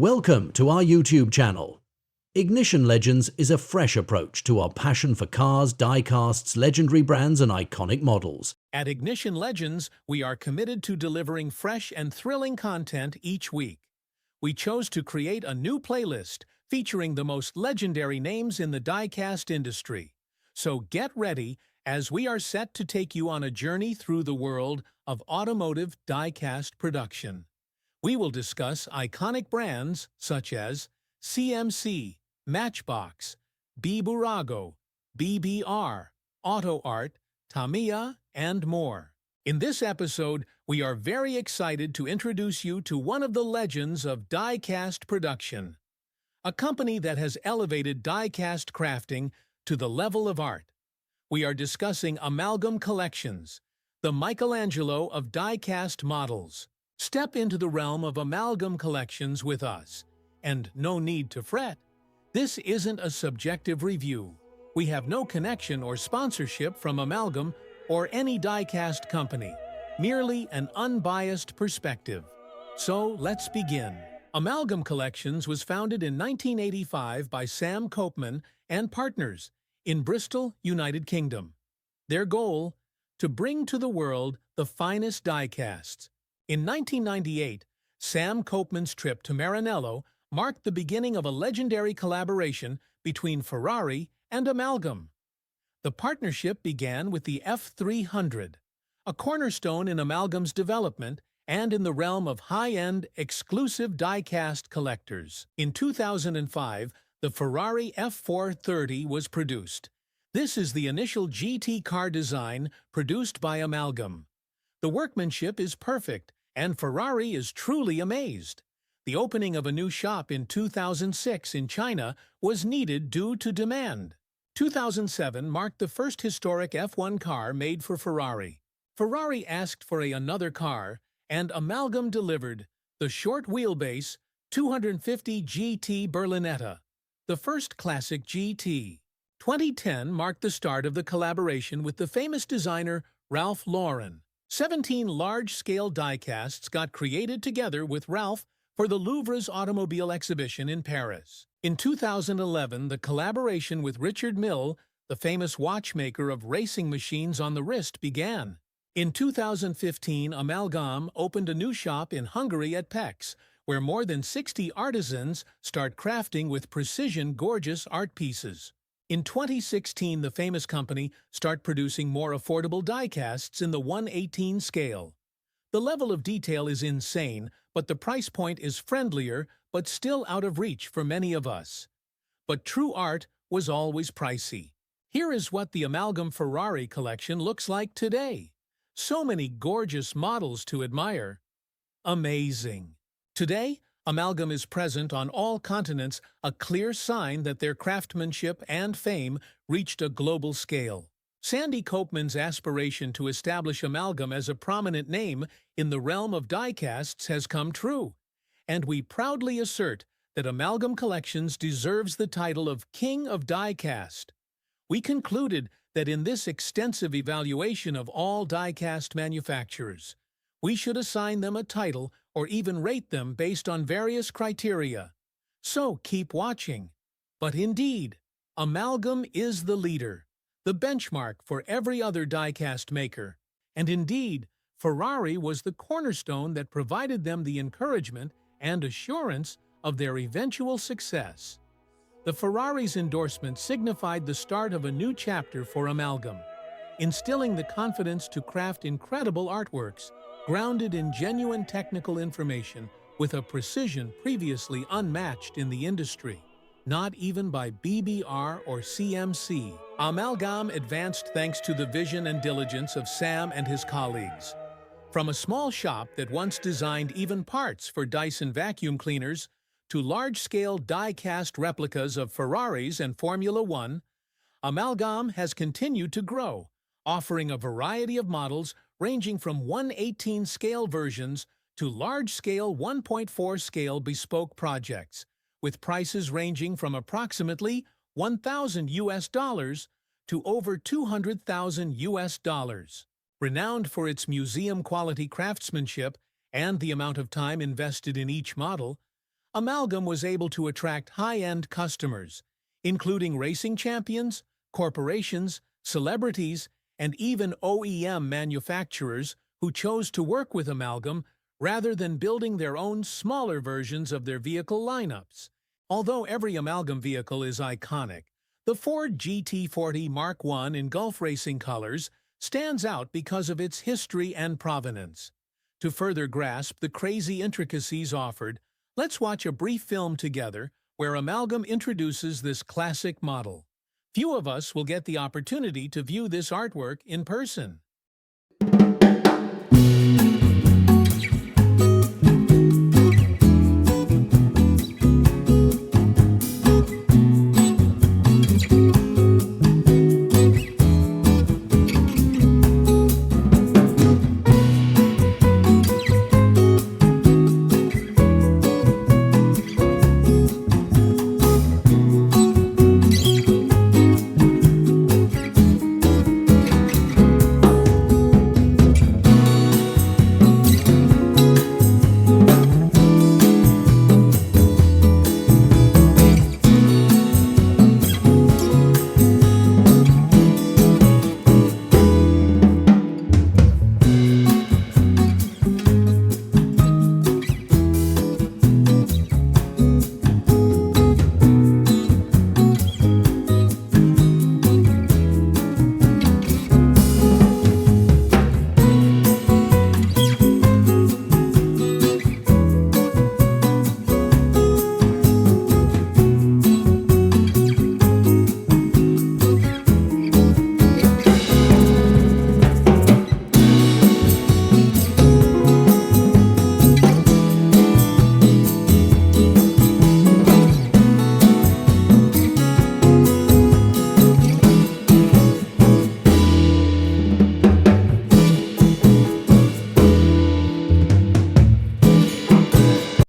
Welcome to our YouTube channel. Ignition Legends is a fresh approach to our passion for cars, diecasts, legendary brands and iconic models. At Ignition Legends, we are committed to delivering fresh and thrilling content each week. We chose to create a new playlist featuring the most legendary names in the diecast industry. So get ready as we are set to take you on a journey through the world of automotive diecast production. We will discuss iconic brands such as CMC, Matchbox, B. Burago, BBR, Auto Art, Tamiya, and more. In this episode, we are very excited to introduce you to one of the legends of diecast production, a company that has elevated diecast crafting to the level of art. We are discussing Amalgam Collections, the Michelangelo of diecast models. Step into the realm of Amalgam Collections with us. And no need to fret, this isn't a subjective review. We have no connection or sponsorship from Amalgam or any diecast company, merely an unbiased perspective. So let's begin. Amalgam Collections was founded in 1985 by Sam Copeman and partners in Bristol, United Kingdom. Their goal? To bring to the world the finest diecasts. In 1998, Sam Copeman's trip to Maranello marked the beginning of a legendary collaboration between Ferrari and Amalgam. The partnership began with the F300, a cornerstone in Amalgam's development and in the realm of high-end, exclusive diecast collectors. In 2005, the Ferrari F430 was produced. This is the initial GT car design produced by Amalgam. The workmanship is perfect, and Ferrari is truly amazed. The opening of a new shop in 2006 in China was needed due to demand. 2007 marked the first historic F1 car made for Ferrari. Ferrari asked for another car, and Amalgam delivered the short wheelbase 250 GT Berlinetta, the first classic GT. 2010 marked the start of the collaboration with the famous designer Ralph Lauren. 17 large-scale diecasts got created together with Ralph for the Louvre's automobile exhibition in Paris. In 2011, the collaboration with Richard Mille, the famous watchmaker of racing machines on the wrist, began. In 2015, Amalgam opened a new shop in Hungary at Pécs, where more than 60 artisans start crafting with precision gorgeous art pieces. In 2016, the famous company start producing more affordable diecasts in the 1/18 scale. The level of detail is insane, but the price point is friendlier but still out of reach for many of us. But true art was always pricey. Here is what the Amalgam Ferrari collection looks like today. So many gorgeous models to admire. Amazing. Today, Amalgam is present on all continents, a clear sign that their craftsmanship and fame reached a global scale. Sandy Copeman's aspiration to establish Amalgam as a prominent name in the realm of diecasts has come true, and we proudly assert that Amalgam Collections deserves the title of King of Diecast. We concluded that in this extensive evaluation of all diecast manufacturers, we should assign them a title or even rate them based on various criteria. So keep watching. But indeed, Amalgam is the leader, the benchmark for every other diecast maker. And indeed, Ferrari was the cornerstone that provided them the encouragement and assurance of their eventual success. The Ferrari's endorsement signified the start of a new chapter for Amalgam, instilling the confidence to craft incredible artworks grounded in genuine technical information with a precision previously unmatched in the industry. Not even by BBR or CMC. Amalgam advanced thanks to the vision and diligence of Sam and his colleagues. From a small shop that once designed even parts for Dyson vacuum cleaners to large-scale die-cast replicas of Ferraris and Formula One, Amalgam has continued to grow, offering a variety of models ranging from 1/18 scale versions to large-scale 1.4 scale bespoke projects, with prices ranging from approximately $1,000 to over $200,000. Renowned for its museum-quality craftsmanship and the amount of time invested in each model, Amalgam was able to attract high-end customers, including racing champions, corporations, celebrities, and even OEM manufacturers who chose to work with Amalgam rather than building their own smaller versions of their vehicle lineups. Although every Amalgam vehicle is iconic, the Ford GT40 Mark I in Gulf racing colors stands out because of its history and provenance. To further grasp the crazy intricacies offered, let's watch a brief film together where Amalgam introduces this classic model. Few of us will get the opportunity to view this artwork in person.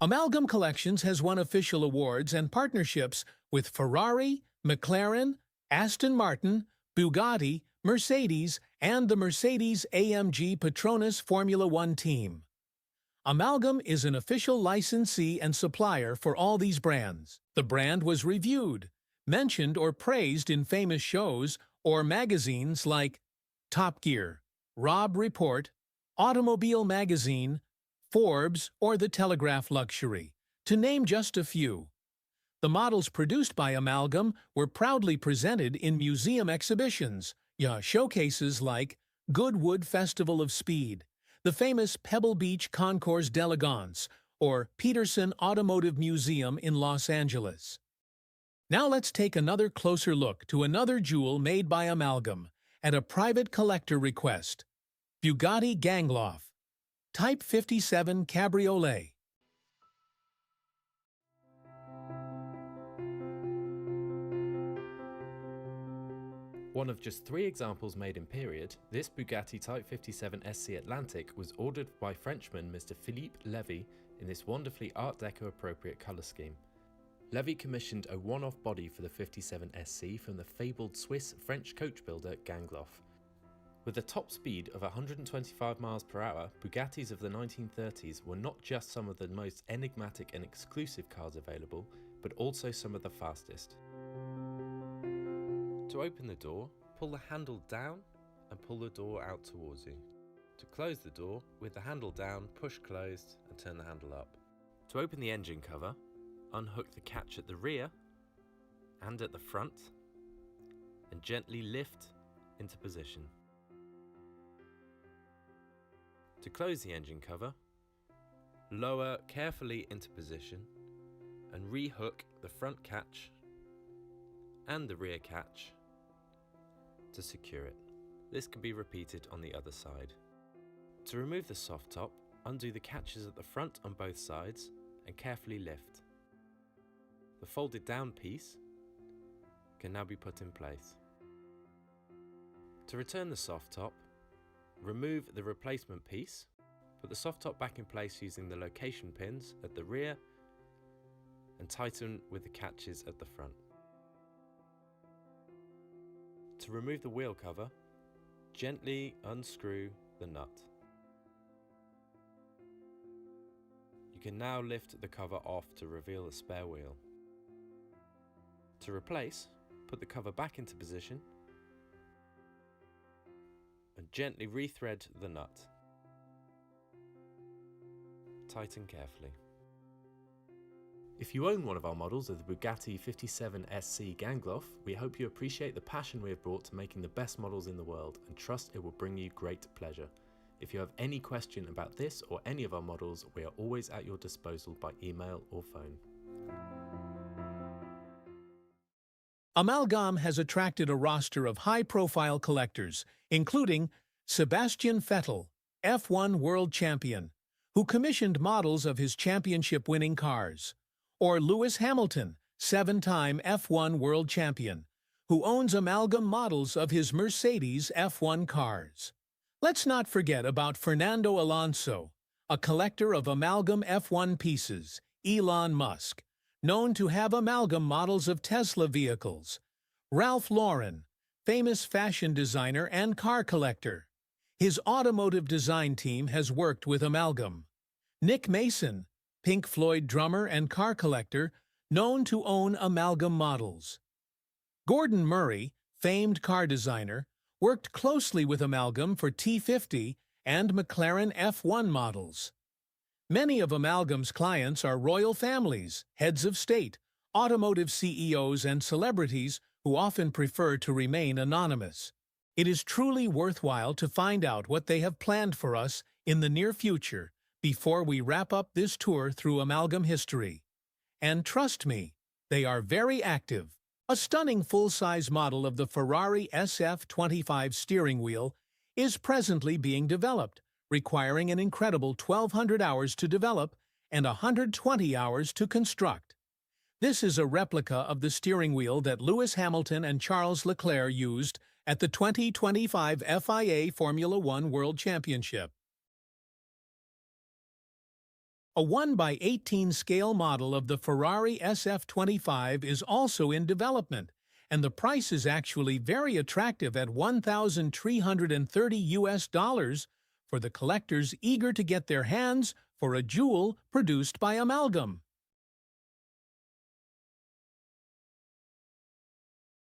Amalgam Collections has won official awards and partnerships with Ferrari, McLaren, Aston Martin, Bugatti, Mercedes, and the Mercedes-AMG Petronas Formula One team. Amalgam is an official licensee and supplier for all these brands. The brand was reviewed, mentioned or praised in famous shows or magazines like Top Gear, Robb Report, Automobile Magazine, Forbes, or The Telegraph Luxury, to name just a few. The models produced by Amalgam were proudly presented in museum exhibitions, showcases like Goodwood Festival of Speed, the famous Pebble Beach Concours d'Elegance, or Peterson Automotive Museum in Los Angeles. Now let's take another closer look to another jewel made by Amalgam at a private collector request, Bugatti Gangloff, Type 57 Cabriolet. One of just 3 examples made in period, this Bugatti Type 57 SC Atlantic was ordered by Frenchman Mr. Philippe Levy in this wonderfully Art Deco appropriate colour scheme. Levy commissioned a one-off body for the 57 SC from the fabled Swiss-French coach builder Gangloff. With a top speed of 125 miles per hour, Bugattis of the 1930s were not just some of the most enigmatic and exclusive cars available, but also some of the fastest. To open the door, pull the handle down and pull the door out towards you. To close the door, with the handle down, push closed and turn the handle up. To open the engine cover, unhook the catch at the rear and at the front and gently lift into position. To close the engine cover, lower carefully into position and re-hook the front catch and the rear catch to secure it. This can be repeated on the other side. To remove the soft top, undo the catches at the front on both sides and carefully lift. The folded down piece can now be put in place. To return the soft top, remove the replacement piece, put the soft top back in place using the location pins at the rear and tighten with the catches at the front. To remove the wheel cover, gently unscrew the nut. You can now lift the cover off to reveal the spare wheel. To replace, put the cover back into position and gently rethread the nut. Tighten carefully. If you own one of our models of the Bugatti 57 SC Gangloff, we hope you appreciate the passion we have brought to making the best models in the world and trust it will bring you great pleasure. If you have any question about this or any of our models, we are always at your disposal by email or phone. Amalgam has attracted a roster of high-profile collectors, including Sebastian Vettel, F1 World Champion, who commissioned models of his championship-winning cars, or Lewis Hamilton, 7-time F1 World Champion, who owns amalgam models of his Mercedes F1 cars. Let's not forget about Fernando Alonso, a collector of amalgam F1 pieces, Elon Musk, known to have amalgam models of Tesla vehicles, Ralph Lauren, famous fashion designer and car collector. His automotive design team has worked with amalgam. Nick Mason, Pink Floyd drummer and car collector, known to own amalgam models. Gordon Murray, famed car designer, worked closely with amalgam for T50 and McLaren F1 models. Many of Amalgam's clients are royal families, heads of state, automotive CEOs, and celebrities who often prefer to remain anonymous. It is truly worthwhile to find out what they have planned for us in the near future before we wrap up this tour through amalgam history. And trust me, they are very active. A stunning full-size model of the Ferrari SF25 steering wheel is presently being developed, requiring an incredible 1,200 hours to develop and 120 hours to construct. This is a replica of the steering wheel that Lewis Hamilton and Charles Leclerc used at the 2025 FIA Formula One World Championship. A 1:18 scale model of the Ferrari SF25 is also in development, and the price is actually very attractive at $1,330 for the collectors eager to get their hands for a jewel produced by amalgam.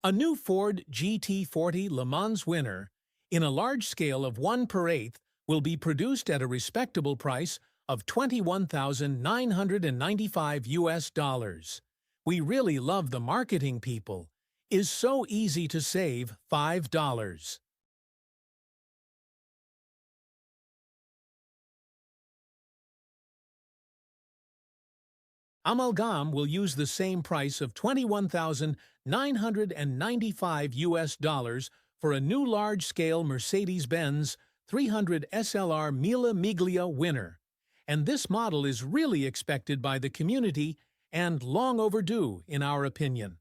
A new Ford GT40 Le Mans winner, in a large scale of 1/8, will be produced at a respectable price of $21,995. We really love the marketing people. Is so easy to save $5. Amalgam will use the same price of $21,995 for a new large-scale Mercedes-Benz 300 SLR Mille Miglia winner. And this model is really expected by the community and long overdue, in our opinion.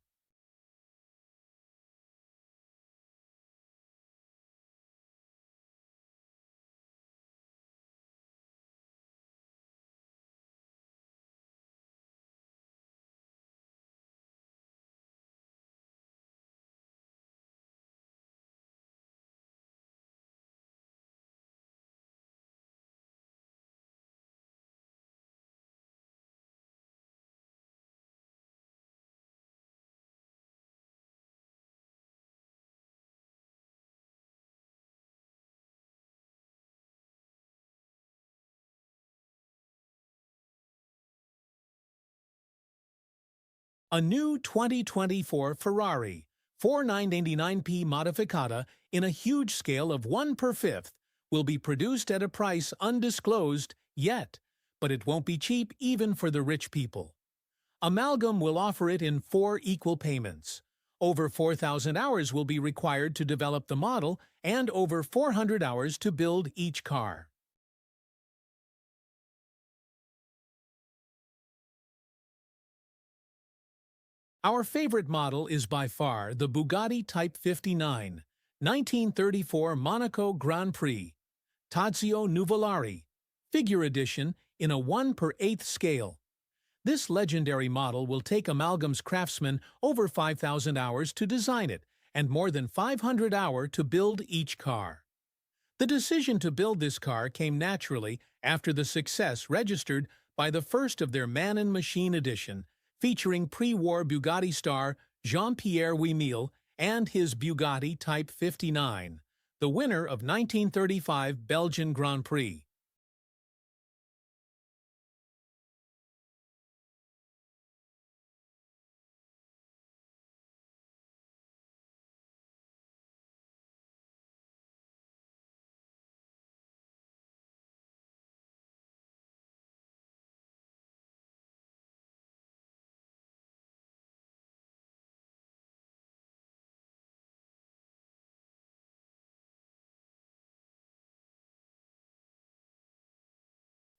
A new 2024 Ferrari 4989P Modificata in a huge scale of 1/5 will be produced at a price undisclosed yet, but it won't be cheap even for the rich people. Amalgam will offer it in 4 equal payments. Over 4,000 hours will be required to develop the model and over 400 hours to build each car. Our favorite model is by far the Bugatti Type 59, 1934 Monaco Grand Prix, Tazio Nuvolari, figure edition in a 1/8 scale. This legendary model will take Amalgam's craftsmen over 5,000 hours to design it and more than 500 hours to build each car. The decision to build this car came naturally after the success registered by the first of their Man and Machine edition, featuring pre-war Bugatti star Jean-Pierre Mille and his Bugatti Type 59, the winner of 1935 Belgian Grand Prix.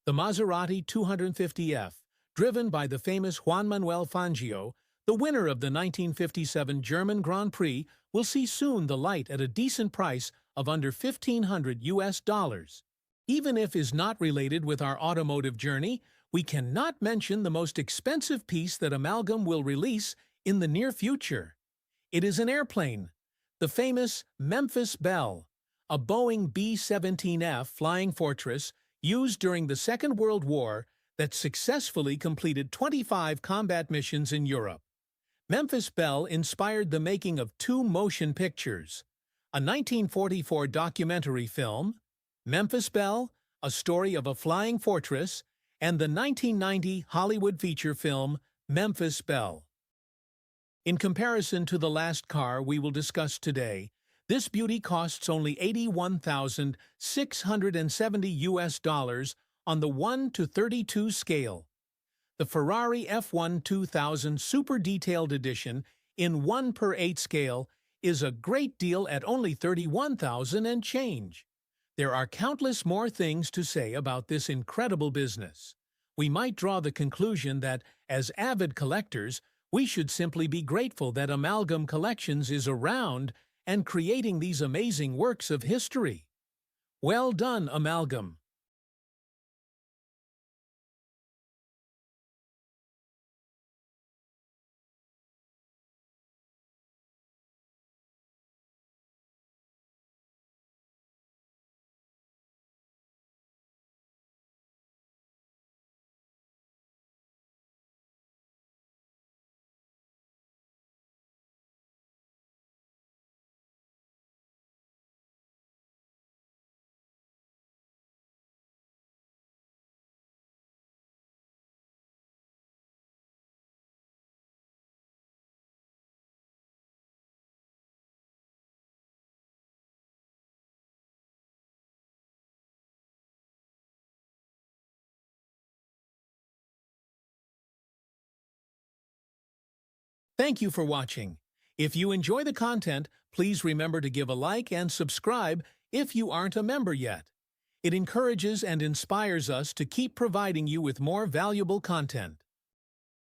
The Maserati 250F, driven by the famous Juan Manuel Fangio, the winner of the 1957 German Grand Prix, will see soon the light at a decent price of under $1,500. Even if is not related with our automotive journey, we cannot mention the most expensive piece that Amalgam will release in the near future. It is an airplane, the famous Memphis Belle, a Boeing B-17F Flying Fortress used during the Second World War that successfully completed 25 combat missions in Europe. Memphis Belle inspired the making of two motion pictures: a 1944 documentary film, Memphis Belle, A Story of a Flying Fortress, and the 1990 Hollywood feature film, Memphis Belle. In comparison to the last car we will discuss today, this beauty costs only $81,670 on the 1:32 scale. The Ferrari F1 2000 Super Detailed Edition in 1:8 scale is a great deal at only $31,000 and change. There are countless more things to say about this incredible business. We might draw the conclusion that, as avid collectors, we should simply be grateful that Amalgam Collections is around and creating these amazing works of history. Well done, Amalgam! Thank you for watching. If you enjoy the content, please remember to give a like and subscribe if you aren't a member yet. It encourages and inspires us to keep providing you with more valuable content.